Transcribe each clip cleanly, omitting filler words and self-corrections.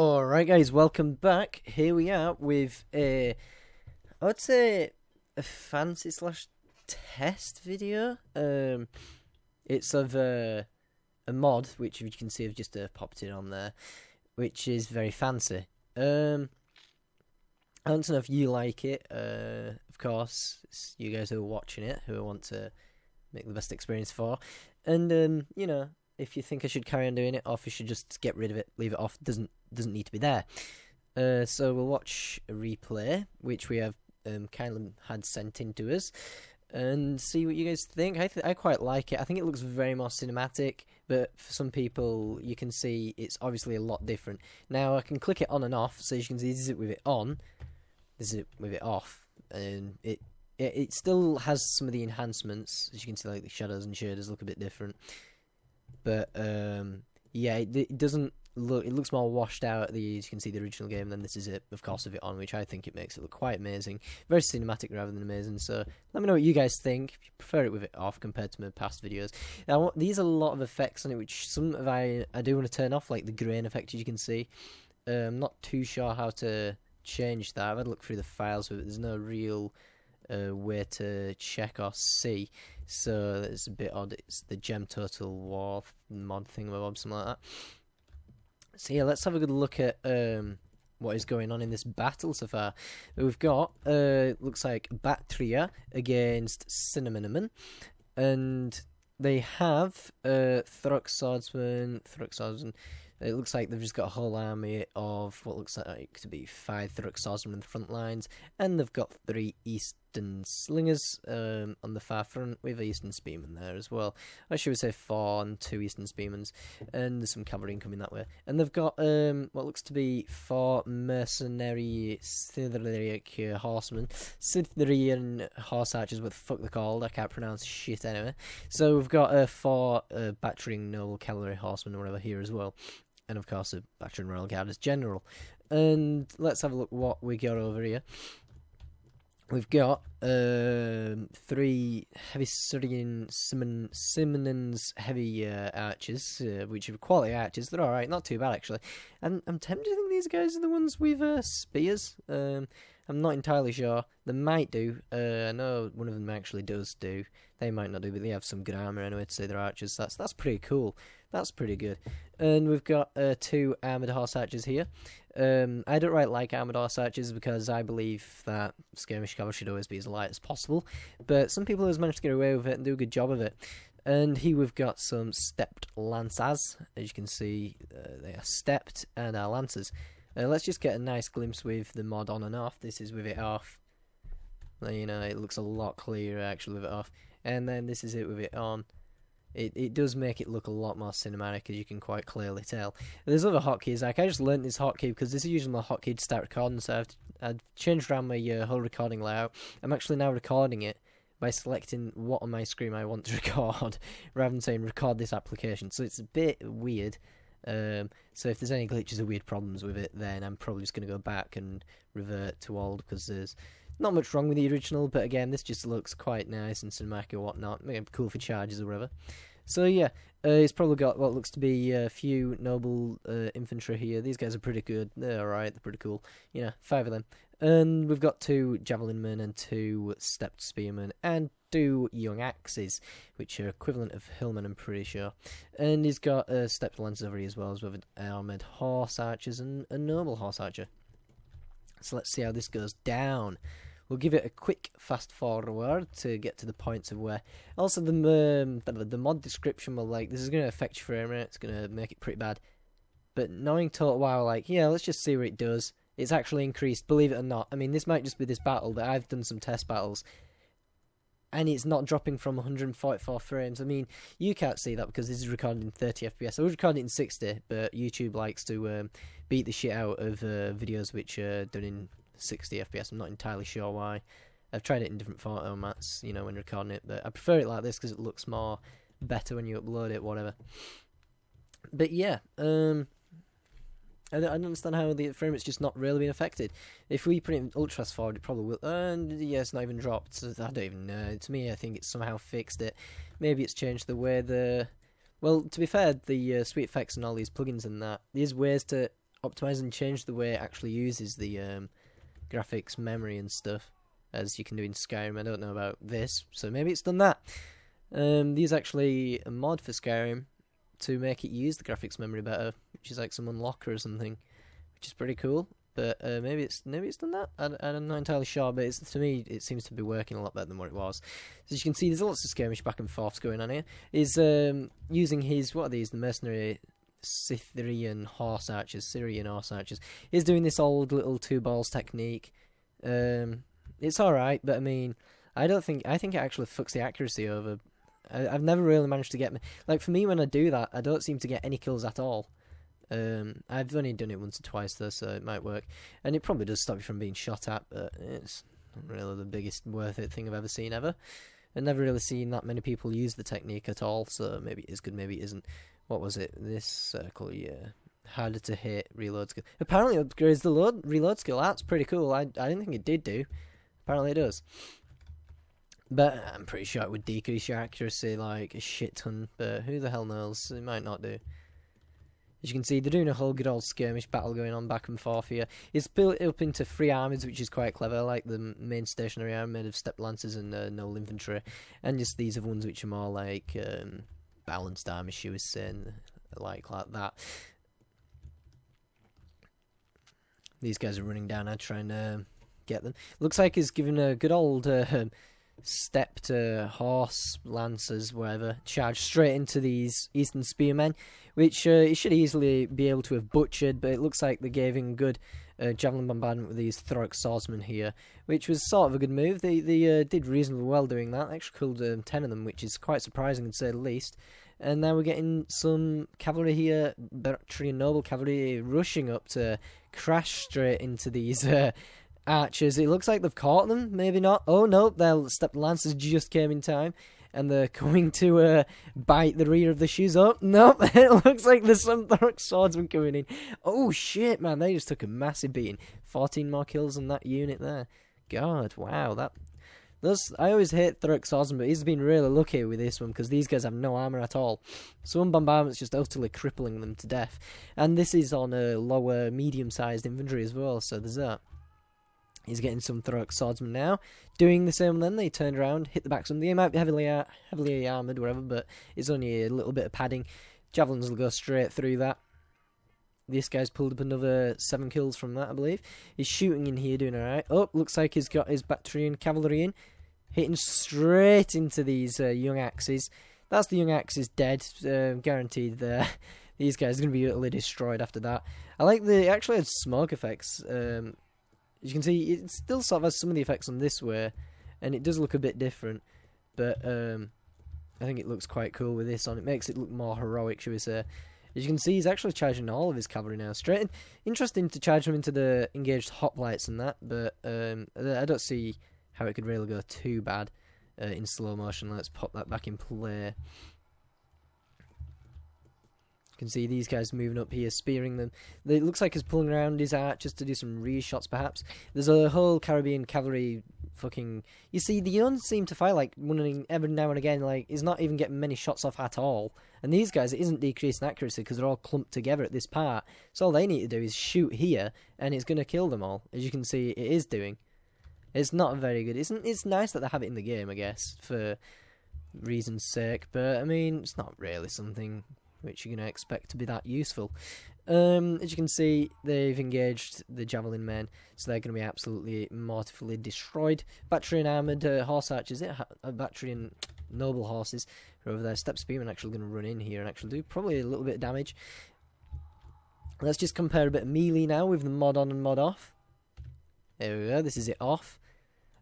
Alright guys, welcome back. Here we are with I would say a fancy slash test video. It's of a mod, which you can see I've just popped it on there, which is very fancy. I don't know if you like it, of course, it's you guys who are watching it, who I want to make the best experience for, and if you think I should carry on doing it, or if you should just get rid of it, leave it off, doesn't need to be there. So we'll watch a replay, which we have kindly had sent in to us, and see what you guys think. I quite like it. I think it looks very more cinematic, but for some people, you can see it's obviously a lot different. Now I can click it on and off, so you can see this is it with it on, this is it with it off, and it still has some of the enhancements. As you can see, like the shadows and shaders look a bit different. But yeah, it doesn't look. It looks more washed out. As you can see, the original game. Then this is it, of course, of it on, which I think it makes it look quite amazing, very cinematic rather than amazing. So let me know what you guys think. If you prefer it with it off compared to my past videos. Now these are a lot of effects on it, which some of I do want to turn off, like the grain effect, as you can see. I'm not too sure how to change that. I've had a look through the files with it. There's no real way to check or see, so it's a bit odd. It's the gem total war mod thingamabob, something like that. So yeah, let's have a good look at what is going on in this battle so far. We've got looks like Bactria against Cinnamon, and they have Throck Swordsman. It looks like they've just got a whole army of what looks like to be 5 Throck Swordsmen in the front lines, and they've got 3 Eastern Slingers on the far front with Eastern Spearmen there as well. I should say 4 and 2 Eastern Spearmen, and there's some cavalry coming that way. And they've got what looks to be 4 mercenary Scytherian horsemen, Scytherian horse archers, what the fuck they're called, I can't pronounce shit anyway. So we've got 4 battering noble cavalry horsemen or whatever here as well. And of course a Bactrian Royal Guard as general. And let's have a look what we got over here. We've got 3 heavy Syrian Simonans heavy archers, which are quality archers. They're alright, not too bad actually. And I'm tempted to think these guys are the ones with spears. I'm not entirely sure. They might do. I know one of them actually does do. They might not do, but they have some good armour anyway to say they're archers. That's pretty cool. That's pretty good. And we've got 2 armoured horse archers here. I don't really like armoured horse archers because I believe that skirmish cavalry should always be as light as possible. But some people have managed to get away with it and do a good job of it. And here we've got some stepped lancers. As you can see, they are stepped and are lancers. Let's just get a nice glimpse with the mod on and off. This is with it off. You know, it looks a lot clearer actually with it off. And then this is it with it on. It does make it look a lot more cinematic, as you can quite clearly tell. There's other hotkeys. Like I just learnt this hotkey because this is usually my hotkey to start recording. So I've changed around my whole recording layout. I'm actually now recording it by selecting what on my screen I want to record, rather than saying record this application. So it's a bit weird. So if there's any glitches or weird problems with it, then I'm probably just going to go back and revert to old, because there's not much wrong with the original, but again, this just looks quite nice and cinematic or whatnot. Maybe cool for charges or whatever. So yeah, it's probably got what looks to be a few noble infantry here. These guys are pretty good. They're alright, they're pretty cool. You know, 5 of them. And we've got 2 javelin men and 2 stepped spearmen and 2 young axes, which are equivalent of hillmen, I'm pretty sure. And he's got stepped lancers over here as well, as with armoured horse archers and a noble horse archer. So let's see how this goes down. We'll give it a quick fast forward to get to the points of where. Also, the mod description will, like, this is going to affect your frame rate. It's going to make it pretty bad. But knowing Total War, like, yeah, let's just see what it does. It's actually increased, believe it or not. I mean, this might just be this battle, but I've done some test battles, and it's not dropping from 144 frames. I mean, you can't see that because this is recorded in 30 FPS. I would record it in 60, but YouTube likes to beat the shit out of videos which are done in 60 FPS. I'm not entirely sure why. I've tried it in different formats, you know, when recording it, but I prefer it like this because it looks more better when you upload it, whatever. But yeah, I don't understand how the frame rate's just not really been affected. If we put it in ultra fast forward, it probably will. And yeah, it's not even dropped. So I don't even know. To me, I think it's somehow fixed it. Maybe it's changed the way the. Well, to be fair, the sweet effects and all these plugins and that, there's ways to optimize and change the way it actually uses the graphics memory and stuff, as you can do in Skyrim. I don't know about this, so maybe it's done that. There's actually a mod for Skyrim to make it use the graphics memory better, which is like some unlocker or something, which is pretty cool. But maybe it's done that. I'm not entirely sure, but to me it seems to be working a lot better than what it was. So as you can see, there's lots of skirmish back and forths going on here. He's using his, what are these, the mercenary Syrian horse archers. He's doing this old little two balls technique. It's alright, but I mean, I think it actually fucks the accuracy over. I've never really managed to get, like, for me, when I do that, I don't seem to get any kills at all. I've only done it once or twice though, so it might work, and it probably does stop you from being shot at, but it's not really the biggest worth it thing I've ever seen ever. I've never really seen that many people use the technique at all, so maybe it is good, maybe it isn't. What was it? This circle, yeah. Harder to hit, reload skill. Apparently it upgrades the reload skill. That's pretty cool. I didn't think it did do. Apparently it does. But I'm pretty sure it would decrease your accuracy like a shit ton, but who the hell knows? It might not do. As you can see, they're doing a whole good old skirmish battle going on back and forth here. It's built up into 3 armies, which is quite clever, like the main stationary army made of stepped lancers and noble infantry, and just these other ones which are more like balanced armies, she was saying, like that. These guys are running down. I try and get them. Looks like he's given a good old stepped horse lancers, whatever, charge straight into these eastern spearmen, which he should easily be able to have butchered, but it looks like they gave him good javelin bombardment with these Thoric swordsmen here, which was sort of a good move. They did reasonably well doing that. They actually killed 10 of them, which is quite surprising to say the least. And now we're getting some cavalry here, Bactrian noble cavalry, rushing up to crash straight into these archers. It looks like they've caught them, maybe not. Oh no, their stepped lancers just came in time, and they're going to bite the rear of the shoes up. Nope, it looks like there's some Thoric swordsmen coming in. Oh shit, man, they just took a massive beating. 14 more kills on that unit there. God, wow, I always hate Thoric swordsmen, but he's been really lucky with this one, because these guys have no armour at all. So one bombardment's just utterly crippling them to death. And this is on a lower, medium-sized infantry as well, so there's that. He's getting some Thoric swordsmen now, doing the same. Then they turned around, hit the backs of them. They might be heavily armoured, whatever, but it's only a little bit of padding. Javelins will go straight through that. This guy's pulled up another 7 kills from that, I believe. He's shooting in here, doing alright. Oh, looks like he's got his Bactrian cavalry in, hitting straight into these young axes. That's the young axes dead, guaranteed there. These guys are going to be utterly destroyed after that. I like it actually had smoke effects. As you can see, it still sort of has some of the effects on this way, and it does look a bit different, but I think it looks quite cool with this on. It makes it look more heroic, shall we say. As you can see, he's actually charging all of his cavalry now. Straight in. Interesting to charge them into the engaged hoplites and that, but I don't see how it could really go too bad in slow motion. Let's pop that back in play. You can see these guys moving up here, spearing them. It looks like he's pulling around his archers to do some re-shots, perhaps. There's a whole Caribbean cavalry fucking... You see, the Yuns seem to fight, like, every now and again, like, he's not even getting many shots off at all. And these guys, it isn't decreasing accuracy because they're all clumped together at this part. So all they need to do is shoot here, and it's going to kill them all. As you can see, it is doing. It's not very good. It's nice that they have it in the game, I guess, for reason's sake. But, I mean, it's not really something which you're going to expect to be that useful. As you can see, they've engaged the javelin men, so they're going to be absolutely mortifully destroyed. Bactrian armoured horse archers, Bactrian noble horses are over there. Step spearmen actually going to run in here and actually do probably a little bit of damage. Let's just compare a bit of melee now with the mod on and mod off. There we go, this is it off.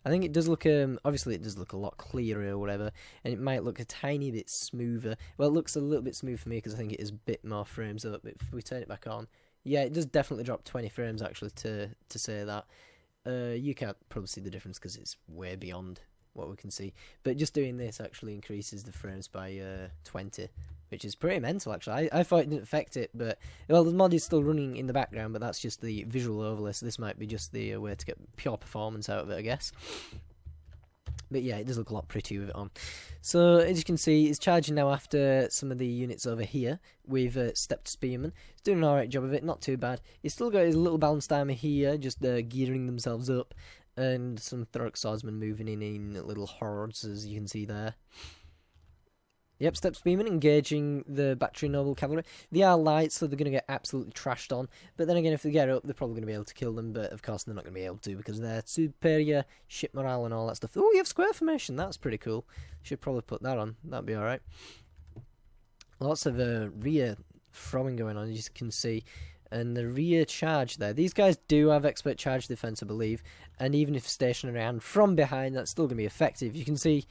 I think it does look, obviously it does look a lot clearer or whatever, and it might look a tiny bit smoother. Well, it looks a little bit smooth for me because I think it is a bit more frames up. If we turn it back on, yeah, it does definitely drop 20 frames actually to say that. You can't probably see the difference because it's way beyond what we can see. But just doing this actually increases the frames by 20, which is pretty mental actually. I thought it didn't affect it, but well, the mod is still running in the background, but that's just the visual overlay, so this might be just the way to get pure performance out of it, I guess. But yeah, it does look a lot prettier with it on. So, as you can see, he's charging now after some of the units over here with Stepped Spearmen. He's doing an alright job of it, not too bad. He's still got his little balanced army here, just gearing themselves up. And some Thoric Swordsmen moving in little hordes, as you can see there. Yep, Stepped Spearmen engaging the Battery Noble Cavalry. They are light, so they're going to get absolutely trashed on. But then again, if they get up, they're probably going to be able to kill them. But of course, they're not going to be able to because they're superior ship morale and all that stuff. Oh, you have square formation. That's pretty cool. Should probably put that on. That'd be alright. Lots of rear throwing going on, as you can see. And the rear charge there. These guys do have expert charge defense, I believe. And even if stationary and from behind, that's still going to be effective. You can see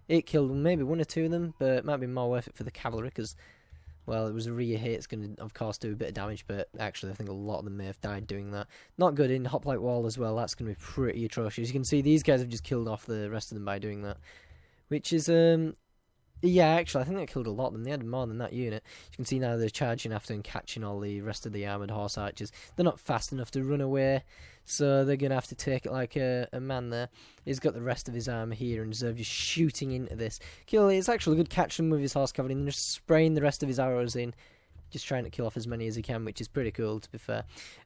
it killed maybe one or two of them, but it might be more worth it for the cavalry because, well, it was a rear hit. It's going to, of course, do a bit of damage, but actually I think a lot of them may have died doing that. Not good in Hoplite Wall as well. That's going to be pretty atrocious. You can see these guys have just killed off the rest of them by doing that, which is, yeah, actually, I think they killed a lot of them. They had more than that unit. You can see now they're charging after and catching all the rest of the armoured horse archers. They're not fast enough to run away, so they're going to have to take it like a man there. He's got the rest of his armour here and Reserve just shooting into this. It's actually good catching him with his horse cavalry and just spraying the rest of his arrows in. Just trying to kill off as many as he can, which is pretty cool, to be fair.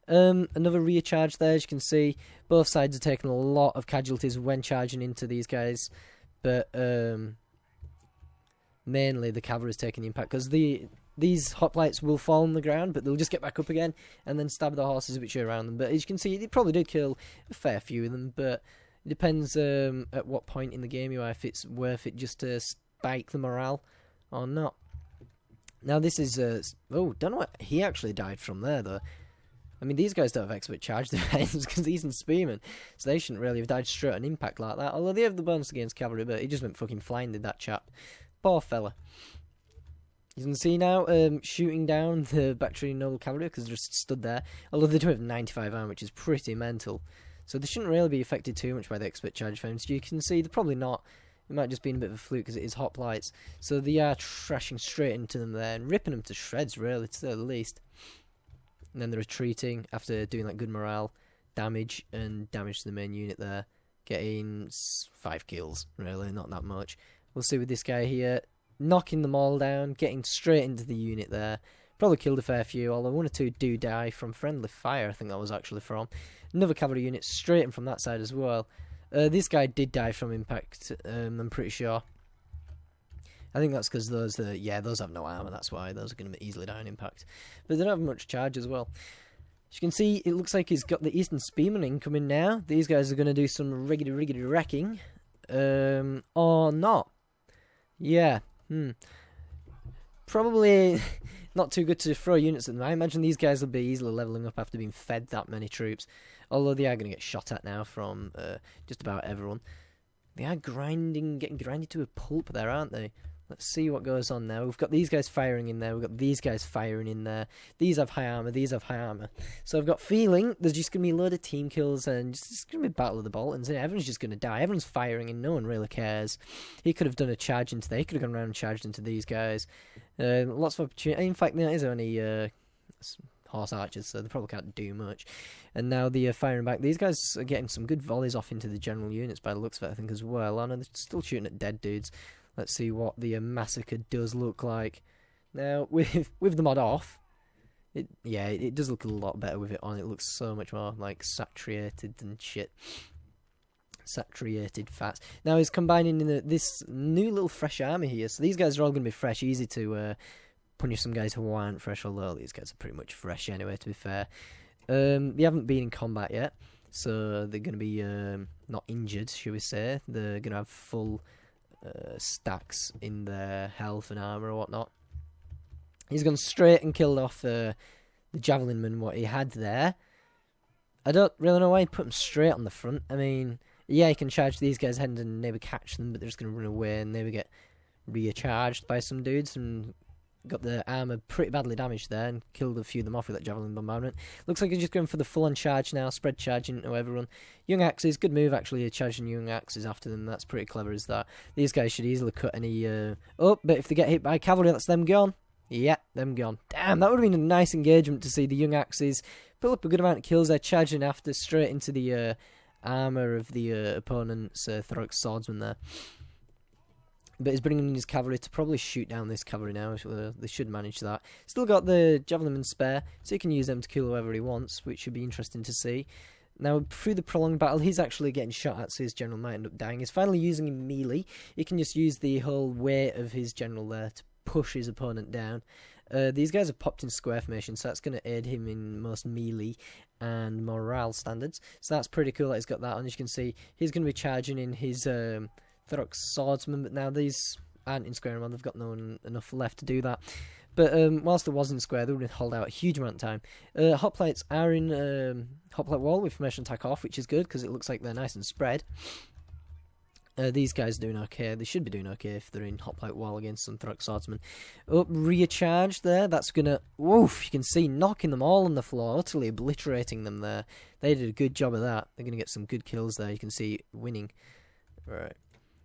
Another rear charge there, as you can see. Both sides are taking a lot of casualties when charging into these guys, but mainly the cavalry is taking the impact because these hoplites will fall on the ground, but they'll just get back up again and then stab the horses which are around them. But as you can see, they probably did kill a fair few of them, but it depends at what point in the game you are, if it's worth it just to spike the morale or not. Now this is oh, don't know what he actually died from there though. I mean, these guys don't have expert charge defense because he's in spearmen, so they shouldn't really have died straight on impact like that. Although they have the bonus against cavalry, but he just went fucking flying, did that chap. Poor fella. You can see now shooting down the Battery Noble Cavalry because they're just stood there. Although they do have 95 armor, which is pretty mental. So they shouldn't really be affected too much by the expert charge defense. You can see they're probably not. It might just be a bit of a fluke because it is hoplites. So they are trashing straight into them there and ripping them to shreds, really, to say the least. And then they're retreating after doing like good morale damage and damage to the main unit there. Getting 5 kills, really, not that much. We'll see with this guy here, knocking them all down, getting straight into the unit there. Probably killed a fair few, although 1 or 2 do die from friendly fire, I think that was actually from. Another cavalry unit straight in from that side as well. This guy did die from impact, I'm pretty sure. I think that's because those have no armour, that's why. Those are going to easily die on impact. But they don't have much charge as well. As you can see, it looks like he's got the Eastern Spearmen incoming now. These guys are going to do some riggedy wrecking. Or not. Yeah, probably not too good to throw units at them. I imagine these guys will be easily levelling up after being fed that many troops. Although they are going to get shot at now from just about everyone. They are getting grinded to a pulp there, aren't they? Let's see what goes on now. We've got these guys firing in there. We've got these guys firing in there. These have high armour. These have high armour. So I've got feeling there's just going to be a load of team kills and it's going to be a battle of the Boltons. And everyone's just going to die. Everyone's firing and no one really cares. He could have done a charge into there. He could have gone around and charged into these guys. Lots of opportunity. In fact, there is only horse archers, so they probably can't do much. And now they're firing back. These guys are getting some good volleys off into the general units by the looks of it, I think, as well. I know they're still shooting at dead dudes. Let's see what the massacre does look like. Now, with the mod off, it does look a lot better with it on. It looks so much more, like, saturated and shit. Saturated fats. Now, he's combining in this new little fresh army here. So these guys are all going to be fresh, easy to punish some guys who aren't fresh, although these guys are pretty much fresh anyway, to be fair. They haven't been in combat yet, so they're going to be not injured, shall we say. They're going to have full stacks in their health and armour or whatnot. He's gone straight and killed off the javelin man, what he had there. I don't really know why he put him straight on the front. I mean, yeah, he can charge these guys' heads and maybe catch them, but they're just going to run away and maybe get recharged by some dudes and got the armour pretty badly damaged there and killed a few of them off with that javelin bombardment. Looks like he's just going for the full-on charge now, spread charging into everyone. Young axes, good move actually, charging young axes after them. That's pretty clever, is that. These guys should easily cut any... Oh, but if they get hit by cavalry, that's them gone. Yeah, them gone. Damn, that would have been a nice engagement to see the young axes pull up a good amount of kills there, charging after straight into the armour of the opponent's Throx swordsman there. But he's bringing in his cavalry to probably shoot down this cavalry now. They should manage that. Still got the javelin spare, so he can use them to kill whoever he wants, which should be interesting to see. Now, through the prolonged battle, he's actually getting shot at, so his general might end up dying. He's finally using melee. He can just use the whole weight of his general there to push his opponent down. These guys have popped in square formation, so that's going to aid him in most melee and morale standards. So that's pretty cool that he's got that on. As you can see, he's going to be charging in his Throx swordsman, but now these aren't in square anymore. They've got enough left to do that. But whilst there was in square, they would hold out a huge amount of time. Hoplites are in hoplite wall with formation attack off, which is good because it looks like they're nice and spread. These guys are doing okay. They should be doing okay if they're in hoplite wall against some Throx swordsmen. Up, rear charge there. That's gonna, woof, you can see knocking them all on the floor, utterly obliterating them there. They did a good job of that. They're gonna get some good kills there. You can see winning. Right.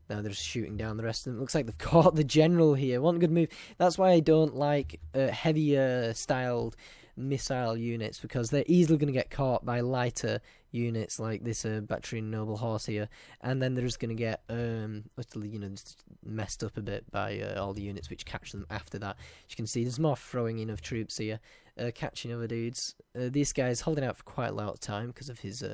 Now they're just shooting down the rest of them. Looks like they've caught the general here. One good move. That's why I don't like heavier styled missile units, because they're easily going to get caught by lighter units like this Bactrian noble horse here, and then they're just going to get utterly, just messed up a bit by all the units which catch them after that. As you can see, there's more throwing in of troops here, catching other dudes. This guy's holding out for quite a lot of time because of his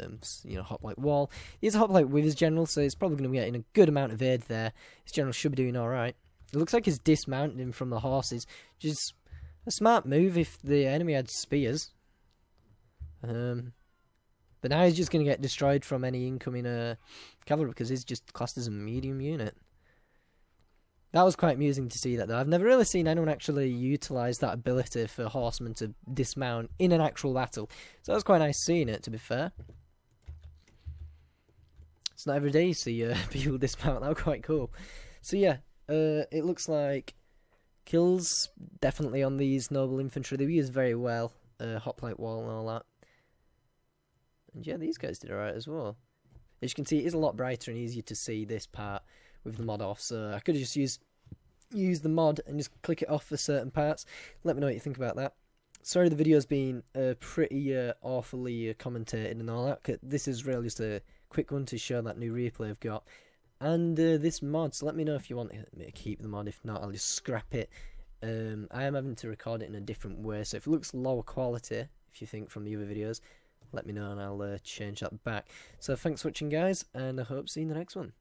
hoplite wall. He's a hoplite with his general, so he's probably going to be getting a good amount of aid there. His general should be doing alright. It looks like he's dismounted him from the horses, which is a smart move if the enemy had spears. But now he's just going to get destroyed from any incoming cavalry because he's just classed as a medium unit. That was quite amusing to see that, though. I've never really seen anyone actually utilise that ability for horsemen to dismount in an actual battle. So that was quite nice seeing it, to be fair. It's not every day you see people dismount. That was quite cool. So yeah, it looks like kills definitely on these noble infantry. They were used very well. Hoplite wall and all that. And yeah, these guys did alright as well. As you can see, it is a lot brighter and easier to see this part with the mod off. So I could have just use the mod and just click it off for certain parts. Let me know what you think about that. Sorry the video's been pretty awfully commentated and all that. This is really just a quick one to show that new replay I've got. And this mod, so let me know if you want me to keep the mod. If not, I'll just scrap it. I am having to record it in a different way, so if it looks lower quality, if you think from the other videos, let me know and I'll change that back. So thanks for watching, guys, and I hope to see you in the next one.